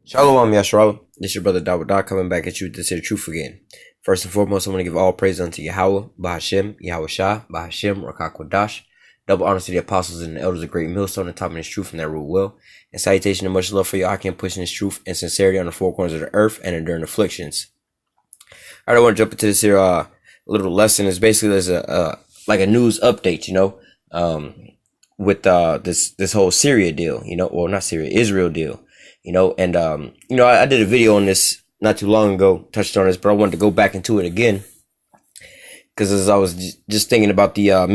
Shalom, Yashrael. This your brother Dawud coming back at you to say the truth again. First and foremost, I want to give all praise unto Yahweh, Bahashem, Yahweh Shah, Bahashem, Rakak Kodash. Double honor to the apostles and the elders of Great Millstone and taught me this truth and that rule well. And salutation and much love for you. I can push in this truth and sincerity on the four corners of the earth and enduring afflictions. Alright, I want to jump into this here little lesson. It's basically there's a like a news update, with this whole Syria deal, or not Syria, Israel deal. And I did a video on this not too long ago, touched on this, but I wanted to go back into it again because as I was just thinking about the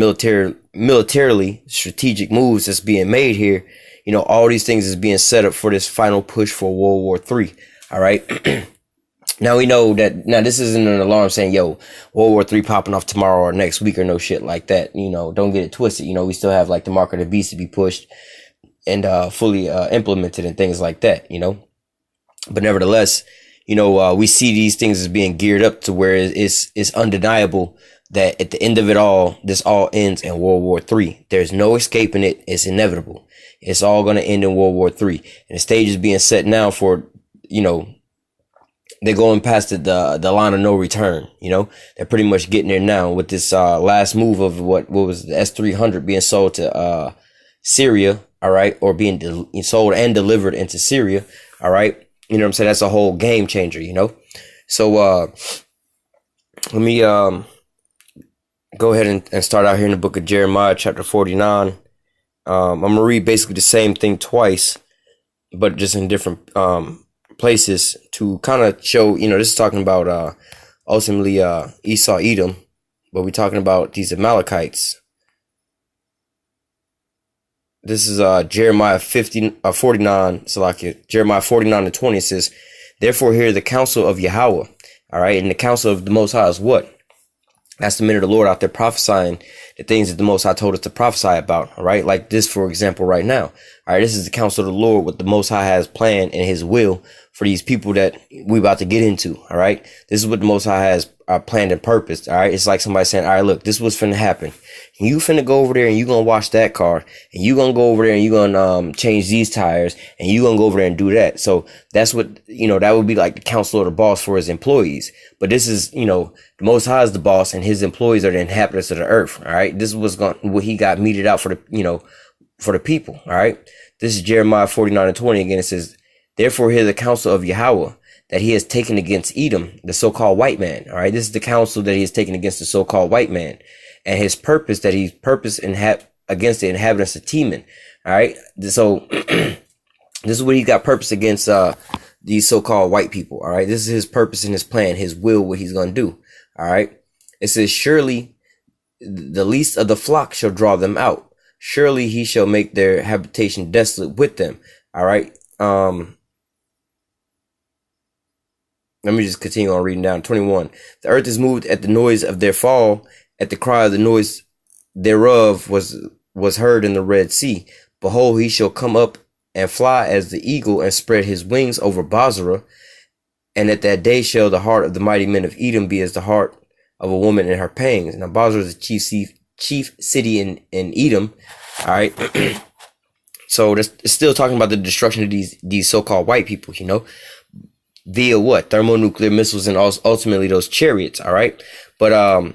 militarily strategic moves that's being made here, all these things is being set up for this final push for World War III. All right. Now we know that this isn't an alarm saying, yo, World War III popping off tomorrow or next week or no shit like that. Don't get it twisted. We still have like the mark of the beast to be pushed and fully implemented and things like that, But nevertheless, we see these things as being geared up to where it's undeniable that at the end of it all, this all ends in World War III. There's no escaping it. It's inevitable. It's all going to end in World War III. And the stage is being set now for, they're going past the line of no return. They're pretty much getting there now with this last move of what was the S-300 being sold to Syria. All right. Or being sold and delivered into Syria. All right. You know what I'm saying? That's a whole game changer, So, let me, go ahead and start out here in the book of Jeremiah, chapter 49. I'm going to read basically the same thing twice, but just in different, places to kind of show, this is talking about, ultimately, Esau, Edom, but we're talking about these Amalekites. This is Jeremiah 49, Salakia. Jeremiah 49:20 says, therefore hear the counsel of Yahweh. All right. And the counsel of the Most High is what? That's the men of the Lord out there prophesying the things that the Most High told us to prophesy about. All right. Like this, for example, right now. All right. This is the counsel of the Lord, what the Most High has planned and his will for these people that we about to get into. All right. This is what the Most High has planned and purposed. All right. It's like somebody saying, all right, look, this is what's finna happen. And you finna go over there and you gonna wash that car and you gonna go over there and you gonna, change these tires and you gonna go over there and do that. So that's what, that would be like the counsel of the boss for his employees. But this is, the Most High is the boss and his employees are the inhabitants of the earth. All right. This is what he got meted out for the, for the people. All right. This is Jeremiah 49:20 again. It says, therefore hear the counsel of Yahweh that he has taken against Edom, the so-called white man. All right. This is the counsel that he has taken against the so-called white man and his purpose that he's purposed against the inhabitants of Teman. All right. So this is what he got purpose against, these so-called white people. All right. This is his purpose and his plan, his will, what he's going to do. All right. It says, surely the least of the flock shall draw them out. Surely he shall make their habitation desolate with them. All right. Let me just continue on reading down. 21. The earth is moved at the noise of their fall. At the cry of the noise thereof was heard in the Red Sea. Behold, he shall come up and fly as the eagle and spread his wings over Basra. And at that day shall the heart of the mighty men of Edom be as the heart of a woman in her pangs. Now Basra is the chief city in Edom. All right. So it's still talking about the destruction of these so-called white people, via what? Thermonuclear missiles and ultimately those chariots. All right. But, I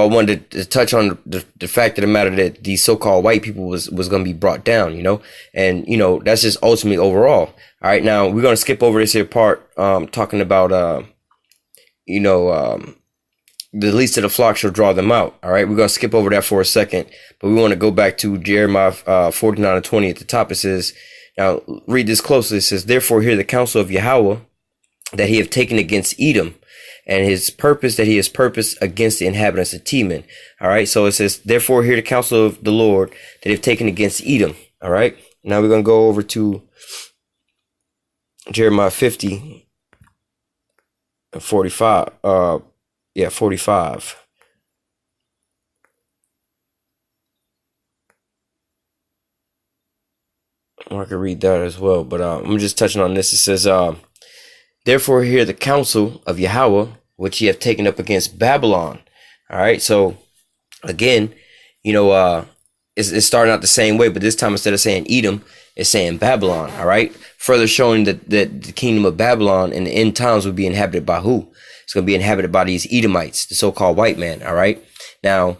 wanted to touch on the fact of the matter that these so-called white people was going to be brought down, and, that's just ultimately overall. All right. Now we're going to skip over this here part, talking about, the least of the flock shall draw them out. All right. We're going to skip over that for a second, but we want to go back to Jeremiah 49:20 at the top. It says, now read this closely. It says, therefore hear the counsel of Yahweh that he have taken against Edom and his purpose that he has purposed against the inhabitants of Teman. All right. So it says, therefore hear the counsel of the Lord that he have taken against Edom. All right. Now we're going to go over to Jeremiah 50 and 45. 45. I could read that as well, but I'm just touching on this. It says, therefore hear the counsel of Yahweh, which ye have taken up against Babylon. All right. So again, it's starting out the same way, but this time instead of saying Edom, It's saying Babylon, all right? Further showing that the kingdom of Babylon in the end times would be inhabited by who? It's going to be inhabited by these Edomites, the so-called white man, all right? Now,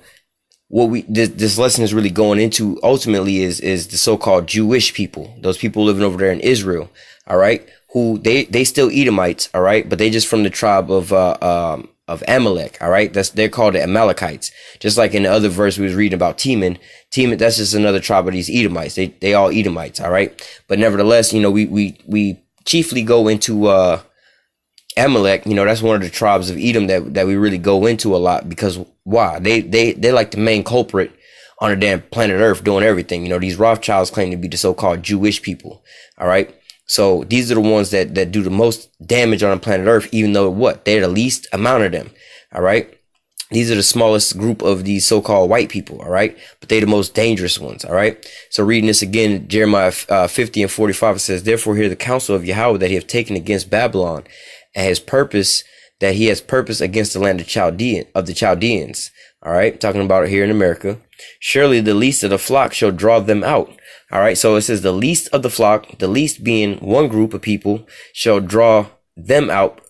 what this lesson is really going into ultimately is the so-called Jewish people, those people living over there in Israel, all right? Who they still Edomites, all right? But they just from the tribe of Amalek, all right? They're called the Amalekites. Just like in the other verse we was reading about Teman, that's just another tribe of these Edomites. They all Edomites, all right? But nevertheless, we chiefly go into Amalek. That's one of the tribes of Edom that we really go into a lot, because why? They're like the main culprit on the damn planet Earth doing everything. These Rothschilds claim to be the so-called Jewish people, all right? So these are the ones that do the most damage on the planet Earth, even though they're the least amount of them. All right. These are the smallest group of these so-called white people. All right. But they're the most dangerous ones. All right. So reading this again, Jeremiah 50 and 45, it says, therefore hear the counsel of Yahweh that he have taken against Babylon, and his purpose that he has purpose against the land of the Chaldeans. All right. Talking about it here in America. Surely the least of the flock shall draw them out. All right, so it says the least of the flock, the least being one group of people, shall draw them out,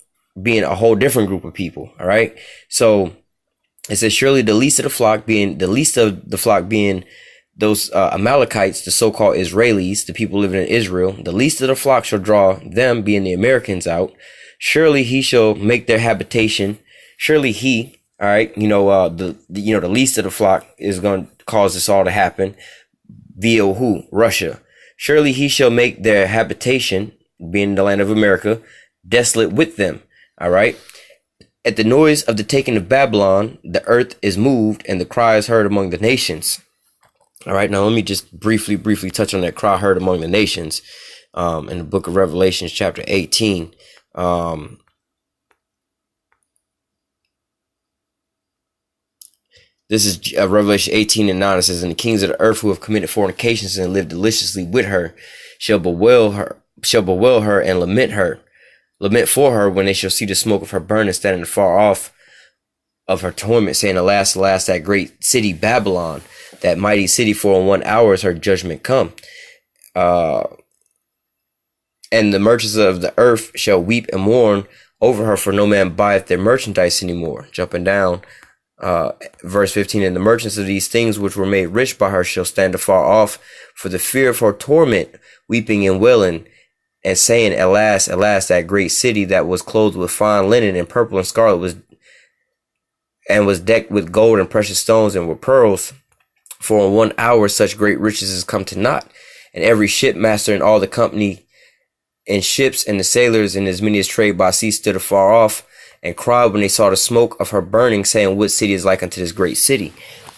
being a whole different group of people. All right, so it says surely the least of the flock being those Amalekites, the so-called Israelis, the people living in Israel. The least of the flock shall draw them, being the Americans, out. Surely he shall make their habitation. Surely he, all right, the least of the flock is going to cause this all to happen. Via who? Russia. Surely he shall make their habitation, being the land of America, desolate with them. All right. At the noise of the taking of Babylon, the earth is moved, and the cry is heard among the nations. All right. Now let me just briefly touch on that cry heard among the nations. In the book of Revelation, chapter 18. This is Revelation 18 and 9. It says, and the kings of the earth who have committed fornications and lived deliciously with her shall bewail her and lament for her when they shall see the smoke of her burning, standing afar off of her torment, saying, alas, alas, that great city Babylon, that mighty city, for in 1 hour is her judgment come. And the merchants of the earth shall weep and mourn over her, for no man buyeth their merchandise anymore. Jumping down. Verse 15, and the merchants of these things which were made rich by her shall stand afar off for the fear of her torment, weeping and wailing, and saying, alas, alas, that great city that was clothed with fine linen and purple and scarlet was decked with gold and precious stones and with pearls. For in 1 hour such great riches is come to naught, and every shipmaster and all the company in ships and the sailors and as many as trade by sea stood afar off, and cried when they saw the smoke of her burning, saying, what city is like unto this great city?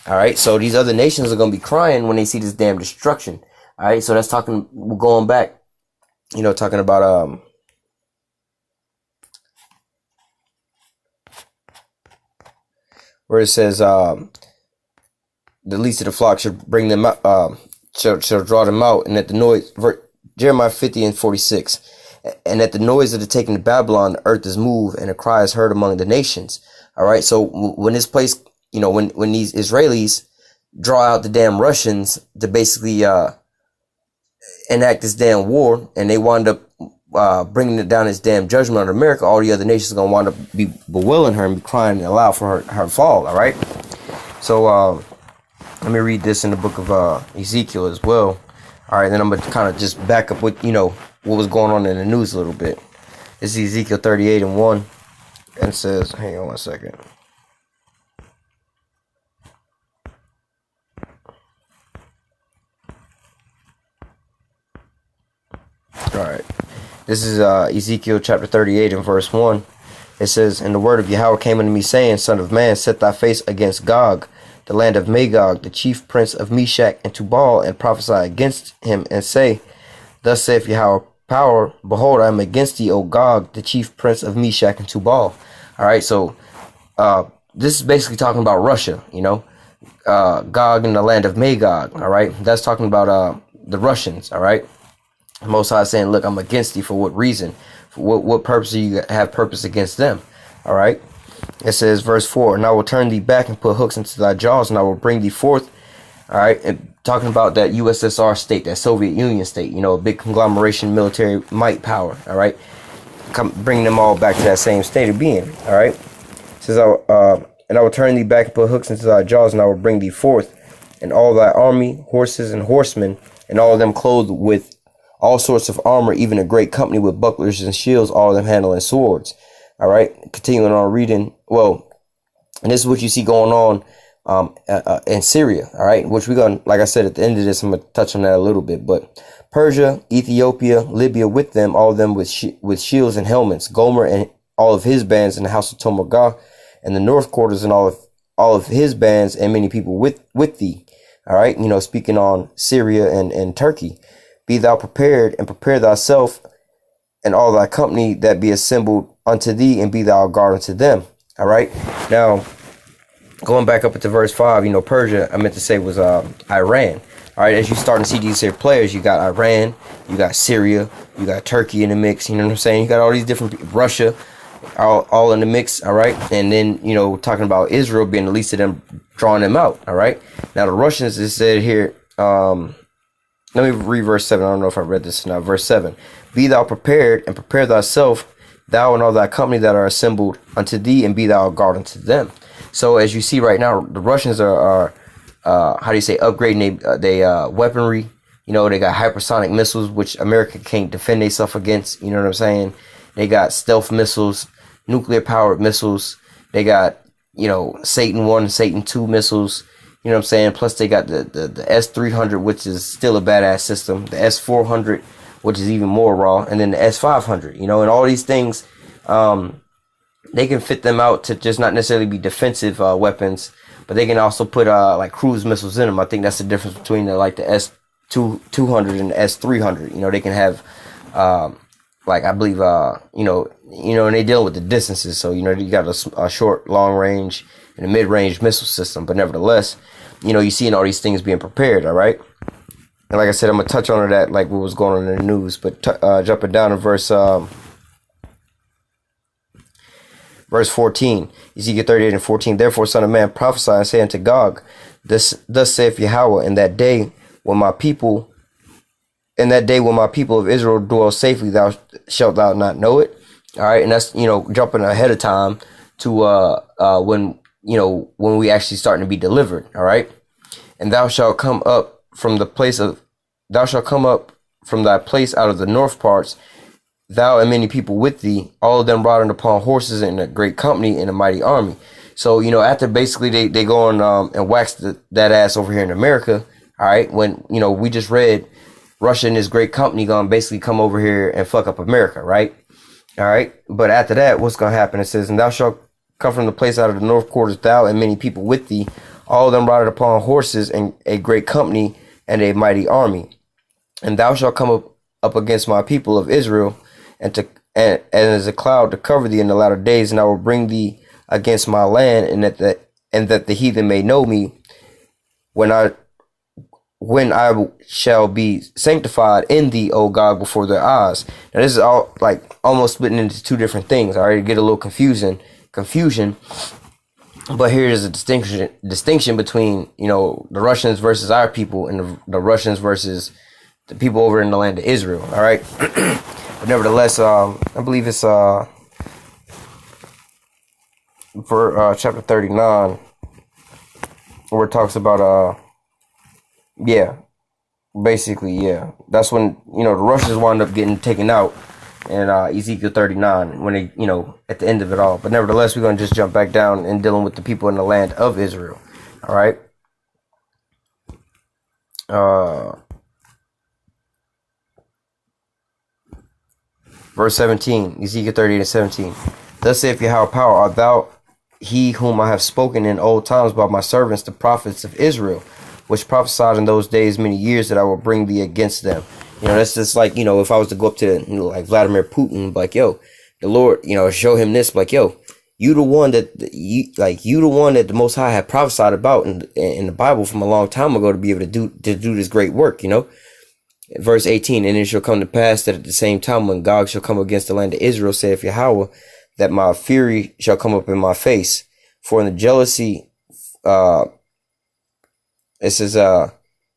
All right, so these other nations are going to be crying when they see this damn destruction. All right, so that's going back, talking about, where it says, the least of the flock should bring them out, shall draw them out, and at the noise, Jeremiah 50 and 46. And at the noise of the taking of Babylon, the earth is moved, and a cry is heard among the nations. All right. So when this place, when these Israelis draw out the damn Russians to basically enact this damn war, and they wind up bringing it down this damn judgment on America, all the other nations are going to wind up be bewailing her and be crying and allow for her fall. All right. So let me read this in the book of Ezekiel as well. All right. Then I'm going to kind of just back up with, what was going on in the news a little bit. This is Ezekiel 38 and 1. And it says, hang on one second. Alright. This is Ezekiel chapter 38 and verse 1. It says, and the word of Yahweh came unto me, saying, son of man, set thy face against Gog, the land of Magog, the chief prince of Meshach and Tubal, and prophesy against him, and say, thus saith Yahweh power, behold, I am against thee, O Gog, the chief prince of Meshach and Tubal. All right, so this is basically talking about Russia, Gog in the land of Magog. All right, that's talking about the Russians. All right, the Most High is saying, look, I'm against thee. For what reason? For what purpose do you have purpose against them? All right, it says verse 4, and I will turn thee back and put hooks into thy jaws, and I will bring thee forth. All right, and talking about that USSR state, that Soviet Union state, you know, a big conglomeration, military might power. All right, bring them all back to that same state of being. All right, it says, and I will turn thee back and put hooks into thy jaws, and I will bring thee forth, and all thy army, horses and horsemen, and all of them clothed with all sorts of armor, even a great company with bucklers and shields, all of them handling swords. All right, continuing on reading. Well, and this is what you see going on in Syria. All right, which we're going to, like I said, at the end of this, I'm going to touch on that a little bit. But Persia, Ethiopia, Libya with them, all of them with shields and helmets. Gomer and all of his bands in the house of Tomargah, and the north quarters and all of his bands, and many people with thee. All right, you know, speaking on Syria and Turkey. Be thou prepared, and prepare thyself, and all thy company that be assembled unto thee, and be thou a guard unto them. All right. Now, going back up into verse 5, you know, Persia, I meant to say, was Iran. All right, as you starting to see these here players, you got Iran, you got Syria, you got Turkey in the mix. You know what I'm saying? You got all these different, Russia, all in the mix. All right, and then, you know, talking about Israel being the least of them, drawing them out. All right. Now the Russians, it said here. Let me read verse 7. I don't know if I read this now. Verse 7. Be thou prepared, and prepare thyself, thou and all thy company that are assembled unto thee, and be thou a guard unto them. So as you see right now, the Russians are how do you say, upgrading they weaponry. You know, they got hypersonic missiles, which America can't defend itself against. You know what I'm saying? They got stealth missiles, nuclear powered missiles. They got, you know, Satan 1 and Satan 2 missiles. You know what I'm saying? Plus they got the S-300, which is still a badass system. The S-400, which is even more raw. And then the S-500, you know, and all these things, they can fit them out to just not necessarily be defensive weapons, but they can also put like cruise missiles in them. I think that's the difference between the S-200 and the S-300. You know, they can have, like, I believe, you know, and they deal with the distances. So, you know, you got a short, long range, and a mid-range missile system. But nevertheless, you know, you're seeing all these things being prepared, all right? And like I said, I'm going to touch on that, like what was going on in the news. But jumping down to verse 14, Ezekiel 38 and 14. Therefore, son of man, prophesy and say unto Gog, thus saith Yahweh, in that day when my people of Israel dwell safely, thou shalt thou not know it. All right, and that's, you know, jumping ahead of time to when, you know, when we actually starting to be delivered. All right, and thou shalt come up from thy place out of the north parts, thou and many people with thee, all of them riding upon horses in a great company in a mighty army. So, you know, after basically they go and wax that ass over here in America. All right, when, you know, we just read Russia and this great company gonna basically come over here and fuck up America, right? All right, but after that, what's gonna happen? It says, and thou shalt come from the place out of the north quarters, thou and many people with thee, all of them riding upon horses and a great company and a mighty army. And thou shalt come up against my people of Israel, and as a cloud to cover thee in the latter days, and I will bring thee against my land, and that the heathen may know me when I shall be sanctified in thee, O God, before their eyes. Now this is all like almost splitting into two different things. I already get a little confusion, but here is a distinction between, you know, the Russians versus our people, and the Russians versus the people over in the land of Israel. All right. But nevertheless, I believe it's for chapter 39, where it talks about that's when, you know, the Russians wound up getting taken out in Ezekiel 39, when they, you know, at the end of it all. But nevertheless, we're going to just jump back down and dealing with the people in the land of Israel. All right. Verse 17, Ezekiel 38 and 17. Thus saith Yahweh power, art thou he whom I have spoken in old times by my servants, the prophets of Israel, which prophesied in those days many years that I will bring thee against them. You know, that's just like, you know, if I was to go up to, you know, like Vladimir Putin, like, yo, the Lord, you know, show him this, like, yo, you the one that the Most High had prophesied about in the Bible from a long time ago, to be able to do this great work, you know. Verse 18, and it shall come to pass that at the same time when Gog shall come against the land of Israel, saith Yahweh, that my fury shall come up in my face. For in the jealousy, it says,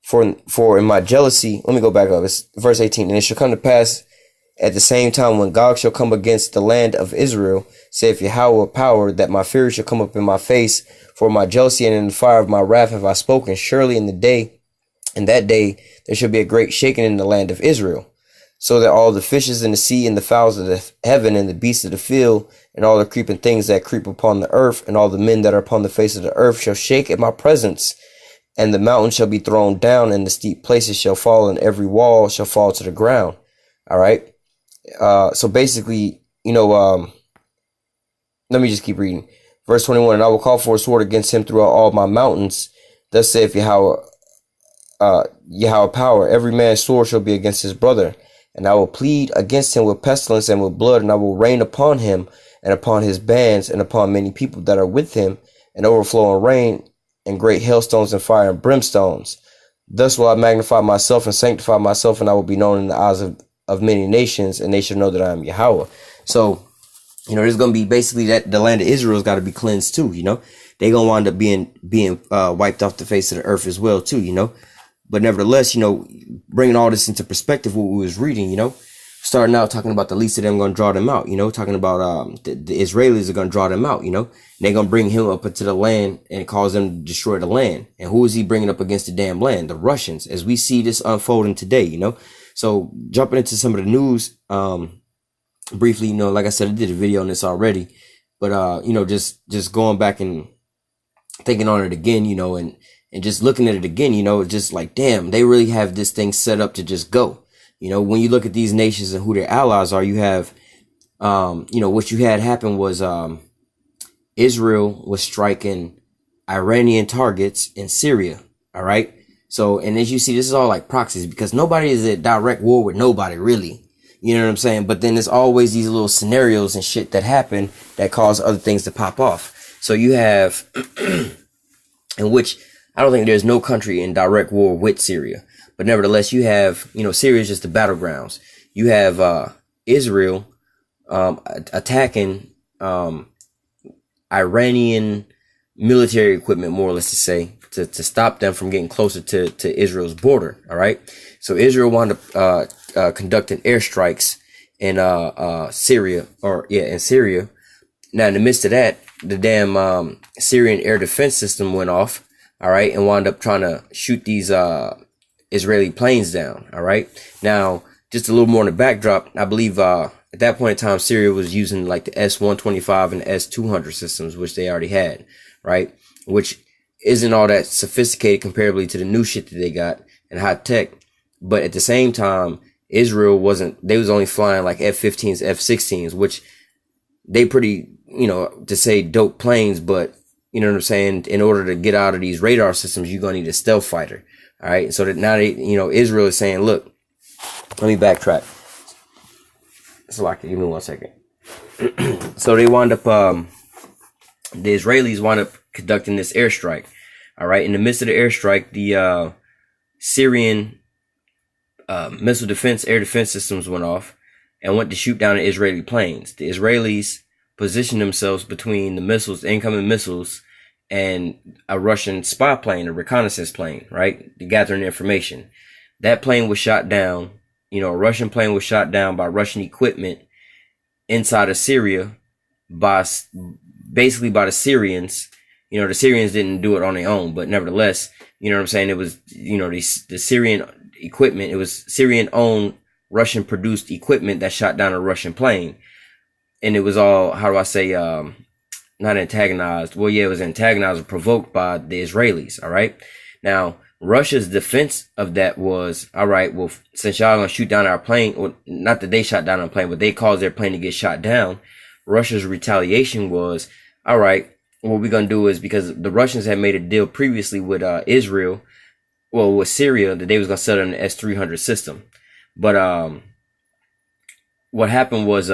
For in my jealousy, let me go back up. It's verse 18. And it shall come to pass at the same time when Gog shall come against the land of Israel, saith Yahweh of power, that my fury shall come up in my face. For my jealousy and in the fire of my wrath have I spoken. Surely in that day, there shall be a great shaking in the land of Israel, so that all the fishes in the sea and the fowls of the heaven and the beasts of the field and all the creeping things that creep upon the earth and all the men that are upon the face of the earth shall shake at my presence. And the mountain shall be thrown down, and the steep places shall fall, and every wall shall fall to the ground. All right. So basically, let me just keep reading. Verse 21, and I will call for a sword against him throughout all my mountains. Thus saith Yahweh power, every man's sword shall be against his brother. And I will plead against him with pestilence and with blood, and I will rain upon him and upon his bands and upon many people that are with him, and overflowing rain and great hailstones and fire and brimstones. Thus will I magnify myself and sanctify myself, and I will be known in the eyes of many nations, and they shall know that I am Yahweh. So, there's going to be basically that the land of Israel's got to be cleansed too, They're going to wind up being wiped off the face of the earth as well too, But nevertheless, bringing all this into perspective, what we was reading, starting out talking about the least of them going to draw them out, talking about the Israelis are going to draw them out, they're going to bring him up into the land and cause them to destroy the land. And who is he bringing up against the damn land? The Russians, as we see this unfolding today, So jumping into some of the news, briefly, like I said, I did a video on this already, but, just going back and thinking on it again, and just looking at it again, it's just like, damn, they really have this thing set up to just go. When you look at these nations and who their allies are, you have, what you had happen was, Israel was striking Iranian targets in Syria. All right. So, and as you see, this is all like proxies because nobody is at direct war with nobody really. You know what I'm saying? But then there's always these little scenarios and shit that happen that cause other things to pop off. So you have, in which I don't think there's no country in direct war with Syria, but nevertheless, you have, Syria is just the battlegrounds. You have, Israel, attacking, Iranian military equipment, more or less to say, to stop them from getting closer to Israel's border. All right. So Israel wound up, conducting airstrikes in, Syria in Syria. Now, in the midst of that, the damn, Syrian air defense system went off. All right. And wound up trying to shoot these, Israeli planes down. All right. Now, just a little more in the backdrop, I believe, at that point in time, Syria was using like the S-125 and the S-200 systems, which they already had, right? Which isn't all that sophisticated comparably to the new shit that they got and high tech. But at the same time, Israel they was only flying like F-15s, F-16s, which they pretty, to say dope planes, but you know what I'm saying? In order to get out of these radar systems, you're going to need a stealth fighter. All right. So that now Israel is saying, look, let me backtrack. So give me 1 second. So they wound up, the Israelis wound up conducting this airstrike. All right. In the midst of the airstrike, the, Syrian, missile defense, air defense systems went off and went to shoot down the Israeli planes. The Israelis positioned themselves between the incoming missiles, and a Russian spy plane, a reconnaissance plane, right? Gathering information. That plane was shot down. A Russian plane was shot down by Russian equipment inside of Syria basically by the Syrians. The Syrians didn't do it on their own, but nevertheless, you know what I'm saying? It was, the Syrian equipment, it was Syrian owned Russian produced equipment that shot down a Russian plane. And it was all, how do I say, not antagonized. Well, yeah, it was antagonized or provoked by the Israelis. All right. Now, Russia's defense of that was, all right, well, since y'all gonna shoot down our plane, well, not that they shot down our plane, but they caused their plane to get shot down. Russia's retaliation was, all right, what we're gonna do is, because the Russians had made a deal previously with Israel, well, with Syria, that they was gonna sell them the S-300 system. But what happened was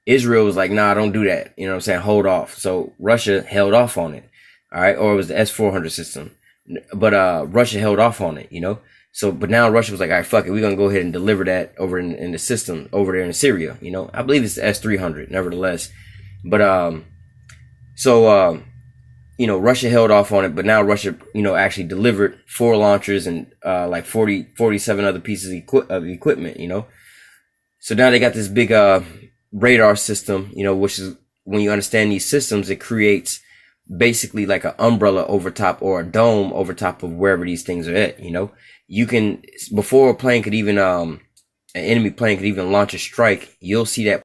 Israel was like, nah, don't do that. You know what I'm saying? Hold off. So Russia held off on it. All right. Or it was the S-400 system. But Russia held off on it, So, but now Russia was like, all right, fuck it. We're going to go ahead and deliver that over in the system over there in Syria. I believe it's the S-300 nevertheless. But, so, Russia held off on it, but now Russia, actually delivered 4 launchers and like 47 other pieces of equipment, So now they got this big radar system, which is, when you understand these systems, it creates basically like an umbrella over top, or a dome over top of wherever these things are at. You can, before a plane could even an enemy plane could even launch a strike, you'll see that